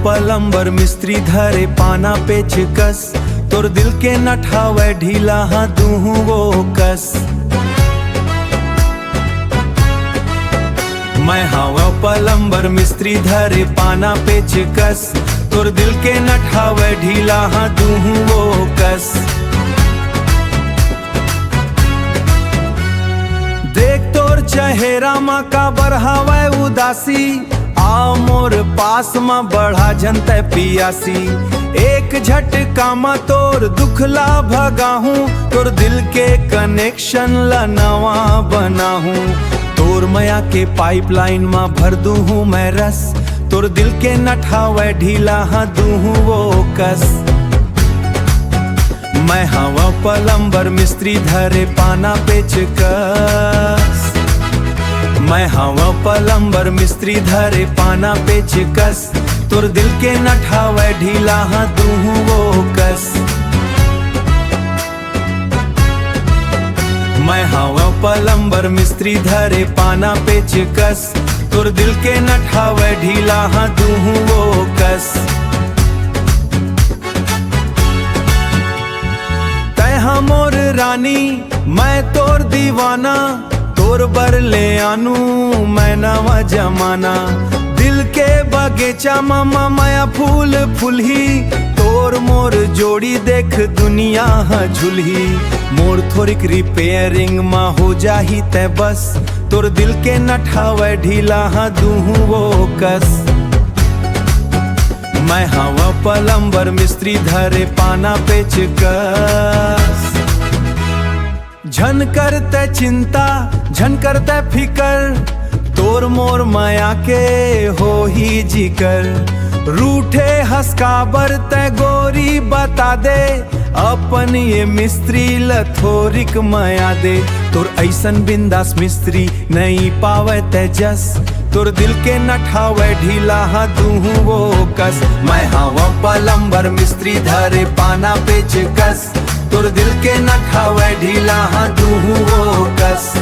Plumber मिस्त्री धरे पाना पेचकस, तोर दिल के नठावे ढीला हाँ दूँ वो कस। मैं हवा पलंबर मिस्त्री धरे पाना पेचकस, तोर दिल के नठावे ढीला हाँ दूँ वो कस। देख तोर चेहरा मा का बरहावे उदासी, आ मोर पास मा बढ़ा जनते पियासी। एक झटका मा तोर दुखला भगाहूँ, तोर दिल के कनेक्शन ला नवा बनाहूँ। तोर माया के पाइपलाइन मा भर दूँ मैं रस, तोर दिल के नठावे ढीला हाँ दूँ वो कस। मैं हवा पलंबर मिस्त्री धरे पाना पेचकस, मैं हवा पलंबर मिस्त्री धरे पाना पेचकस, तोर दिल के नठावे ढीला हाँ दूँ वो कस। मैं हवा पलंबर मिस्त्री धरे पाना पेचकस, तोर दिल के नठावे ढीला हाँ दूँ वो कस। तै मोर रानी मैं तोर दीवाना, तोर बर ले आनू मैं नवा जमाना। दिल के बगीचा मामा माया फूल फुलही, तोर मोर जोड़ी देख दुनिया हाँ झुलही। मोर थोड़िक रिपेयरिंग मा हो जाही तै बस, तोर दिल के नठावे ढीला हाँ दूँ वो कस। मैं हवा पलंबर मिस्त्री धरे पाना पेचकस, झन करते चिंता झन करते फिकर, तोर मोर माया के हो ही जिकर। रूठे हंसकाबर ते गोरी बता दे, अपन ये मिस्त्री लथोरिक माया दे। तोर ऐसन बिंदास मिस्त्री नहीं पावे तेजस, तोर दिल के नठावे ढीला हाँ दूँ वो कस। मैं हवा पलंबर मिस्त्री धरे पाना पेचकस, तोर दिल के नठावे ढीला हाँ दूँ वो कस।